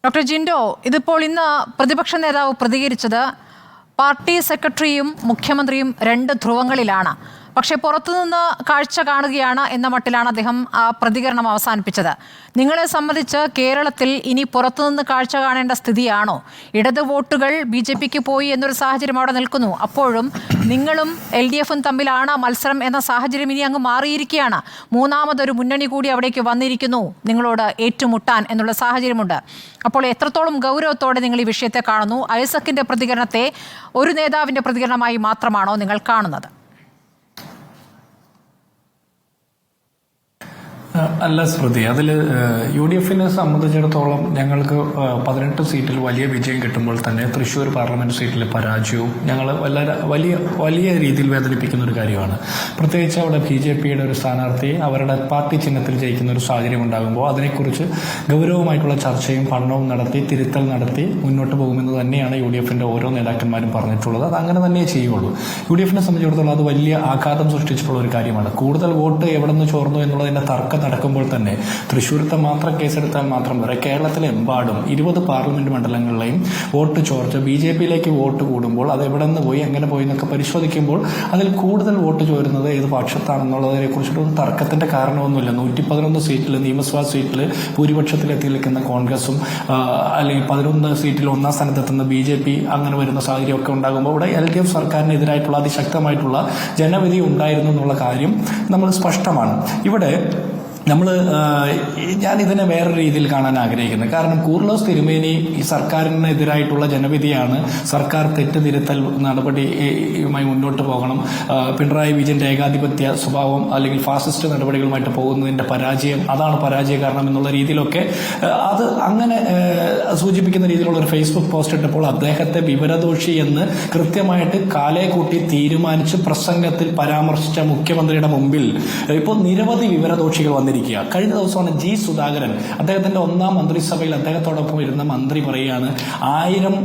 Doctor Jinto, ഇതിപ്പോൾ ഇന്ന് പ്രതിപക്ഷ നേതാവ് പ്രതികരിച്ചത് പാർട്ടി സെക്രട്ടറിയും മുഖ്യമന്ത്രിയും രണ്ട് ധ്രുവങ്ങളിലാണ്. പക്ഷേ പുറത്തുനിന്ന് കാഴ്ച കാണുകയാണ് എന്ന മട്ടിലാണ് അദ്ദേഹം ആ പ്രതികരണം അവസാനിപ്പിച്ചത്. നിങ്ങളെ സംബന്ധിച്ച് കേരളത്തിൽ ഇനി പുറത്തുനിന്ന് കാഴ്ച കാണേണ്ട സ്ഥിതിയാണോ? ഇടത് വോട്ടുകൾ BJPക്ക് പോയി എന്നൊരു സാഹചര്യം അവിടെ നിൽക്കുന്നു. അപ്പോഴും നിങ്ങളും LDFും തമ്മിലാണ് മത്സരം എന്ന സാഹചര്യം ഇനി അങ്ങ് മാറിയിരിക്കുകയാണ്. മൂന്നാമതൊരു മുന്നണി കൂടി അവിടേക്ക് വന്നിരിക്കുന്നു നിങ്ങളോട് ഏറ്റുമുട്ടാൻ എന്നുള്ള സാഹചര്യമുണ്ട്. അപ്പോൾ എത്രത്തോളം ഗൗരവത്തോടെ നിങ്ങൾ ഈ വിഷയത്തെ കാണുന്നു? ഐസക്കിന്റെ പ്രതികരണത്തെ ഒരു നേതാവിന്റെ പ്രതികരണമായി മാത്രമാണോ നിങ്ങൾ കാണുന്നത്? അല്ല സ്മൃതി, അതിൽ UDFനെ സംബന്ധിച്ചിടത്തോളം ഞങ്ങൾക്ക് 18 സീറ്റിൽ വലിയ വിജയം കിട്ടുമ്പോൾ തന്നെ തൃശ്ശൂർ പാർലമെന്റ് സീറ്റിലെ പരാജയവും ഞങ്ങൾ വലിയ രീതിയിൽ വേദനിപ്പിക്കുന്ന ഒരു കാര്യമാണ്. പ്രത്യേകിച്ച് അവിടെ BJPയുടെ ഒരു സ്ഥാനാർത്ഥി അവരുടെ പാർട്ടി ചിഹ്നത്തിൽ ജയിക്കുന്ന ഒരു സാഹചര്യം ഉണ്ടാകുമ്പോൾ അതിനെക്കുറിച്ച് ഗൗരവമായിട്ടുള്ള ചർച്ചയും പഠനവും നടത്തി തിരുത്തൽ നടത്തി മുന്നോട്ട് പോകുമെന്ന് തന്നെയാണ് UDFന്റെ ഓരോ നേതാക്കന്മാരും പറഞ്ഞിട്ടുള്ളത്. അത് അങ്ങനെ തന്നെ ചെയ്യുള്ളൂ. UDFനെ സംബന്ധിച്ചിടത്തോളം അത് വലിയ ആഘാതം സൃഷ്ടിച്ചിട്ടുള്ള ഒരു കാര്യമാണ്. കൂടുതൽ വോട്ട് എവിടെ നിന്ന് ചോർന്നു എന്നുള്ളതിന്റെ തർക്കം നടക്കുമ്പോൾ തന്നെ തൃശ്ശൂരത്തെ മാത്രം കേസെടുത്താൽ മാത്രം വരെ കേരളത്തിലെമ്പാടും 20 പാർലമെന്റ് മണ്ഡലങ്ങളിലെയും വോട്ട് ചോർച്ച BJPയിലേക്ക് വോട്ട് കൂടുമ്പോൾ അത് എവിടെ നിന്ന് പോയി എങ്ങനെ പോയി എന്നൊക്കെ പരിശോധിക്കുമ്പോൾ അതിൽ കൂടുതൽ വോട്ട് ചോരുന്നത് ഏത് പക്ഷത്താണെന്നുള്ളതിനെ കുറിച്ചിട്ടൊന്നും തർക്കത്തിന്റെ കാരണമൊന്നുമില്ല. 111 സീറ്റിൽ നിയമസഭാ സീറ്റിൽ ഭൂരിപക്ഷത്തിലെത്തി നിൽക്കുന്ന കോൺഗ്രസും അല്ലെങ്കിൽ 11 സീറ്റിൽ ഒന്നാം സ്ഥാനത്തെത്തുന്ന BJP അങ്ങനെ വരുന്ന സാഹചര്യമൊക്കെ ഉണ്ടാകുമ്പോൾ ഇവിടെ LDF സർക്കാരിനെതിരായിട്ടുള്ള അതിശക്തമായിട്ടുള്ള ജനവിധി ഉണ്ടായിരുന്നു എന്നുള്ള കാര്യം നമ്മൾ സ്പഷ്ടമാണ്. ഇവിടെ ഞാൻ ഇതിനെ വേറൊരു രീതിയിൽ കാണാൻ ആഗ്രഹിക്കുന്നത്. കാരണം കൂർലോസ് തിരുമേനി ഈ സർക്കാരിനെതിരായിട്ടുള്ള ജനവിധിയാണ്. സർക്കാർ തെറ്റുതിരുത്തൽ നടപടിയുമായി മുന്നോട്ട് പോകണം. പിണറായി വിജയന്റെ ഏകാധിപത്യ സ്വഭാവം അല്ലെങ്കിൽ ഫാസിസ്റ്റ് നടപടികളുമായിട്ട് പോകുന്നതിന്റെ പരാജയം, അതാണ് പരാജയ കാരണം എന്നുള്ള രീതിയിലൊക്കെ അത് അങ്ങനെ സൂചിപ്പിക്കുന്ന രീതിയിലുള്ള ഒരു ഫേസ്ബുക്ക് പോസ്റ്റ് ഇട്ടപ്പോൾ അദ്ദേഹത്തെ വിവരദോഷി എന്ന് കൃത്യമായിട്ട് കാലേ കൂട്ടി തീരുമാനിച്ച് പ്രസംഗത്തിൽ പരാമർശിച്ച മുഖ്യമന്ത്രിയുടെ മുമ്പിൽ ഇപ്പോൾ നിരവധി വിവരദോഷികൾ വന്നിരിക്കും. കഴിഞ്ഞ ദിവസമാണ് G. സുധാകരൻ അദ്ദേഹത്തിന്റെ ഒന്നാം മന്ത്രിസഭയിൽ അദ്ദേഹത്തോടൊപ്പം ഇരുന്ന മന്ത്രി പറയുകയാണ് 1000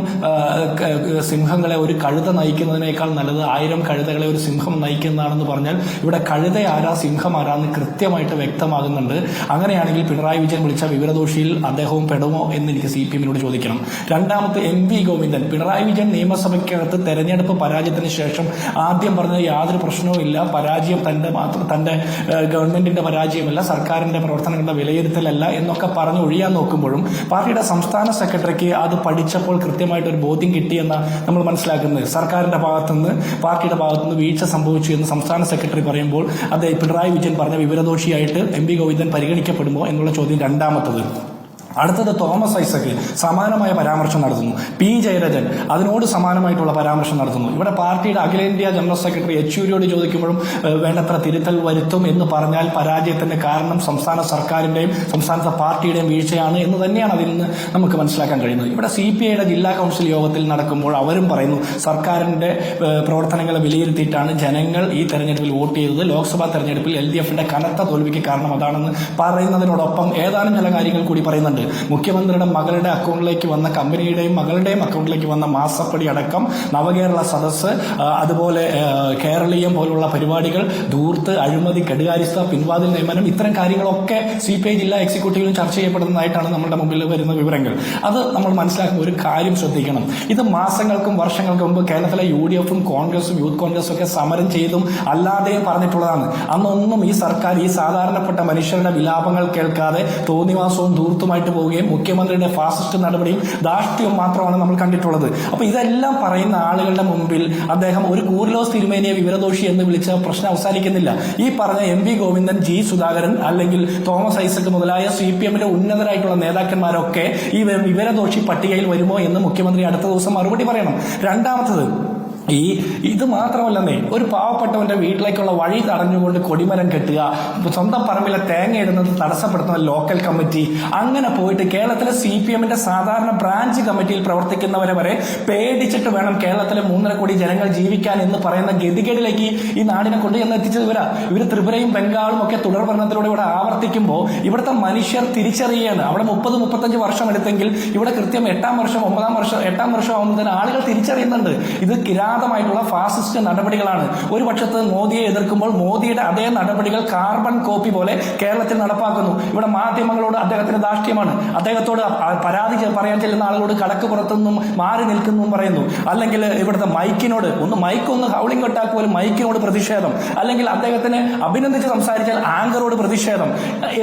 സിംഹങ്ങളെ ഒരു കഴുത നയിക്കുന്നതിനേക്കാൾ നല്ലത് 1000 കഴുതകളെ ഒരു സിംഹം നയിക്കുന്നതാണെന്ന് പറഞ്ഞാൽ ഇവിടെ കഴുത ആരാ സിംഹം ആരാന്ന് കൃത്യമായിട്ട് വ്യക്തമാകുന്നുണ്ട്. അങ്ങനെയാണെങ്കിൽ പിണറായി വിജയൻ വിളിച്ച വിവരദോഷിയിൽ അദ്ദേഹവും പെടുമോ എന്ന് എനിക്ക് CPM-നോട് ചോദിക്കണം. രണ്ടാമത്തെ MV ഗോവിന്ദൻ, പിണറായി വിജയൻ നിയമസഭയ്ക്കകത്ത് തെരഞ്ഞെടുപ്പ് പരാജയത്തിന് ശേഷം ആദ്യം പറഞ്ഞത് യാതൊരു പ്രശ്നവും ഇല്ല, പരാജയം തന്റെ ഗവൺമെന്റിന്റെ പരാജയമല്ല, സർക്കാരിന്റെ പ്രവർത്തനങ്ങളുടെ വിലയിരുത്തലല്ല എന്നൊക്കെ പറഞ്ഞ് ഒഴിയാൻ നോക്കുമ്പോഴും പാർട്ടിയുടെ സംസ്ഥാന സെക്രട്ടറിക്ക് അത് പഠിച്ചപ്പോൾ കൃത്യമായിട്ടൊരു ബോധ്യം കിട്ടിയെന്ന നമ്മൾ മനസ്സിലാക്കുന്നത്. സർക്കാരിന്റെ ഭാഗത്തുനിന്ന് പാർട്ടിയുടെ ഭാഗത്തുനിന്ന് വീഴ്ച സംഭവിച്ചു എന്ന് സംസ്ഥാന സെക്രട്ടറി പറയുമ്പോൾ അത് പിണറായി വിജയൻ പറഞ്ഞ വിവരദോഷിയായിട്ട് MV ഗോവിന്ദൻ പരിഗണിക്കപ്പെടുമോ എന്നുള്ള ചോദ്യം രണ്ടാമത്തത്. അടുത്തത് തോമസ് ഐസക് സമാനമായ പരാമർശം നടത്തുന്നു. P. ജയരാജൻ അതിനോട് സമാനമായിട്ടുള്ള പരാമർശം നടത്തുന്നു. ഇവിടെ പാർട്ടിയുടെ അഖിലേന്ത്യാ ജനറൽ സെക്രട്ടറി യെച്ചൂരിയോട് ചോദിക്കുമ്പോഴും വേണ്ടത്ര തിരുത്തൽ വരുത്തും എന്ന് പറഞ്ഞാൽ പരാജയത്തിന്റെ കാരണം സംസ്ഥാന സർക്കാരിന്റെയും സംസ്ഥാനത്തെ പാർട്ടിയുടെയും വീഴ്ചയാണ് എന്ന് തന്നെയാണ് അതിൽ നിന്ന് നമുക്ക് മനസ്സിലാക്കാൻ കഴിയുന്നത്. ഇവിടെ CPIയുടെ ജില്ലാ കൗൺസിൽ യോഗത്തിൽ നടക്കുമ്പോൾ അവരും പറയുന്നു സർക്കാരിന്റെ പ്രവർത്തനങ്ങളെ വിലയിരുത്തിയിട്ടാണ് ജനങ്ങൾ ഈ തെരഞ്ഞെടുപ്പിൽ വോട്ട് ചെയ്തത്. ലോക്സഭാ തെരഞ്ഞെടുപ്പിൽ LDFന്റെ കനത്ത തോൽവിക്ക് കാരണം അതാണെന്ന് പറയുന്നതിനോടൊപ്പം ഏതാനും ചില കാര്യങ്ങൾ കൂടി പറയുന്നുണ്ട്. മുഖ്യമന്ത്രിയുടെ മകളുടെ അക്കൗണ്ടിലേക്ക് വന്ന കമ്പനിയുടെയും മകളുടെയും അക്കൗണ്ടിലേക്ക് വന്ന മാസപ്പടി അടക്കം നവകേരള സദസ്സ്, അതുപോലെ കേരളീയം പോലുള്ള പരിപാടികൾ, ധൂർത്ത്, അഴിമതി, കെടുകാര്യസ്ഥ, പിൻവാതിൽ നിയമനം, ഇത്തരം കാര്യങ്ങളൊക്കെ CPI ജില്ലാ എക്സിക്യൂട്ടീവിലും ചർച്ച ചെയ്യപ്പെടുന്നതായിട്ടാണ് നമ്മുടെ മുമ്പിൽ വരുന്ന വിവരങ്ങൾ. അത് നമ്മൾ മനസ്സിലാക്കുന്ന ഒരു കാര്യം ശ്രദ്ധിക്കണം. ഇത് മാസങ്ങൾക്കും വർഷങ്ങൾക്കും മുമ്പ് കേരളത്തിലെ UDFും കോൺഗ്രസും യൂത്ത് കോൺഗ്രസും ഒക്കെ സമരം ചെയ്തും അല്ലാതെയും പറഞ്ഞിട്ടുള്ളതാണ്. അന്നൊന്നും ഈ സർക്കാർ ഈ സാധാരണപ്പെട്ട മനുഷ്യരുടെ വിലാപങ്ങൾ കേൾക്കാതെ തോന്നിവാസവും ധൂർത്തുമായിട്ട് പോവുകയും മുഖ്യമന്ത്രിയുടെ ഫാസിസ്റ്റ് നടപടിയും ധാർഷ്ട്യവും മാത്രമാണ് നമ്മൾ കണ്ടിട്ടുള്ളത്. അപ്പൊ ഇതെല്ലാം പറയുന്ന ആളുകളുടെ മുമ്പിൽ അദ്ദേഹം ഒരു കൂർലോസ് തിരുമേനിയെ വിവരദോഷി എന്ന് വിളിച്ച പ്രശ്നം അവസാനിക്കുന്നില്ല. ഈ പറഞ്ഞ MV ഗോവിന്ദൻ, G. സുധാകരൻ അല്ലെങ്കിൽ തോമസ് ഐസക് മുതലായ CPM-ന്റെ ഉന്നതരായിട്ടുള്ള നേതാക്കന്മാരൊക്കെ ഈ വിവരദോഷി പട്ടികയിൽ വരുമോ എന്ന് മുഖ്യമന്ത്രി അടുത്ത ദിവസം മറുപടി പറയണം. രണ്ടാമത്തത്, ഇത് മാത്രമല്ലെന്നേ, ഒരു പാവപ്പെട്ടവന്റെ വീട്ടിലേക്കുള്ള വഴി തടഞ്ഞുകൊണ്ട് കൊടിമരം കെട്ടുക, സ്വന്തം പറമ്പിലെ തേങ്ങ ഇടുന്നത് തടസ്സപ്പെടുത്തുന്ന ലോക്കൽ കമ്മിറ്റി, അങ്ങനെ പോയിട്ട് കേരളത്തിലെ CPM-ന്റെ സാധാരണ ബ്രാഞ്ച് കമ്മിറ്റിയിൽ പ്രവർത്തിക്കുന്നവരെ വരെ പേടിച്ചിട്ട് വേണം കേരളത്തിലെ 3.5 കോടി ജനങ്ങൾ ജീവിക്കാൻ എന്ന് പറയുന്ന ഗതികേടിലേക്ക് ഈ നാടിനെ കൊണ്ട് എന്ന് എത്തിച്ചത് ഇവര് ത്രിപുരയും ബംഗാളും ഒക്കെ തുടർ ഭരണത്തിലൂടെ ഇവിടെ ആവർത്തിക്കുമ്പോൾ ഇവിടുത്തെ മനുഷ്യർ തിരിച്ചറിയുകയാണ്. അവിടെ 30-35 വർഷം എടുത്തെങ്കിൽ ഇവിടെ കൃത്യം 8ാം വർഷം 9ാം വർഷം 8ാം വർഷം ആവുന്നതിന് ആളുകൾ തിരിച്ചറിയുന്നുണ്ട് ഇത് കിരാതമായിട്ടുള്ള ഫാസിസ്റ്റ് നടപടികളാണ്. ഒരു പക്ഷത്ത് മോദിയെ എതിർക്കുമ്പോൾ മോദിയുടെ അതേ നടപടികൾ കാർബൺ കോപ്പി പോലെ കേരളത്തിൽ നടപ്പാക്കുന്നു. ഇവിടെ മാധ്യമങ്ങളോട് അദ്ദേഹത്തിന് ധാർഷ്ട്യമാണ്. അദ്ദേഹത്തോട് പരാതി പറയാൻ ചെല്ലുന്ന ആളുകളോട് കടക്ക് പുറത്തുനിന്നും മാറി നിൽക്കുന്നു പറയുന്നു. അല്ലെങ്കിൽ ഇവിടുത്തെ മൈക്കിനോട് മൈക്കൊന്ന് ഹൗളിംഗ് കെട്ടാൽ പോലും മൈക്കിനോട് പ്രതിഷേധം, അല്ലെങ്കിൽ അദ്ദേഹത്തിനെ അഭിനന്ദിച്ച് സംസാരിച്ചാൽ ആങ്കറോട് പ്രതിഷേധം.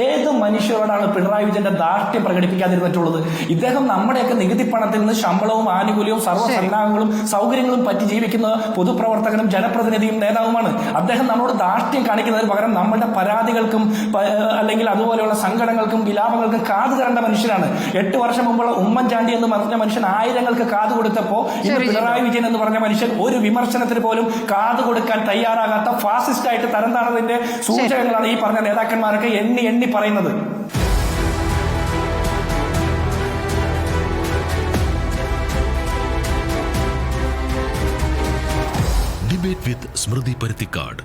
ഏത് മനുഷ്യരോടാണ് പിണറായി വിജയന്റെ ധാർഷ്ട്യം പ്രകടിപ്പിക്കാതിരുന്നിട്ടുള്ളത്? ഇദ്ദേഹം നമ്മുടെയൊക്കെ നികുതി പണത്തിൽ നിന്ന് ശമ്പളവും ആനുകൂല്യവും സർവ്വസന്നാഹങ്ങളും സൗകര്യങ്ങളും പറ്റി ജീവിക്കുന്ന പൊതുപ്രവർത്തകനും ജനപ്രതിനിധിയും നേതാവുമാണ്. അദ്ദേഹം നമ്മളോട് ധാർഷ്ട്യം കാണിക്കുന്നതിന് പകരം നമ്മുടെ പരാതികൾക്കും അല്ലെങ്കിൽ അതുപോലെയുള്ള സങ്കടങ്ങൾക്കും വിലാപങ്ങൾക്കും കാതു തരേണ്ട മനുഷ്യരാണ്. 8 വർഷം മുമ്പുള്ള ഉമ്മൻചാണ്ടി എന്ന് പറഞ്ഞ മനുഷ്യൻ ആയിരങ്ങൾക്ക് കാതു കൊടുത്തപ്പോ ഇന്ന് പിണറായി വിജയൻ എന്ന് പറഞ്ഞ മനുഷ്യൻ ഒരു വിമർശനത്തിന് പോലും കാതു കൊടുക്കാൻ തയ്യാറാകാത്ത ഫാസിസ്റ്റ് ആയിട്ട് തരം താണതിന്റെ സൂചകങ്ങളാണ് ഈ പറഞ്ഞ നേതാക്കന്മാരൊക്കെ എണ്ണി എണ്ണി പറയുന്നത്. ഡിബേറ്റ് വിത്ത് സ്മൃതി പരുത്തിക്കാട്.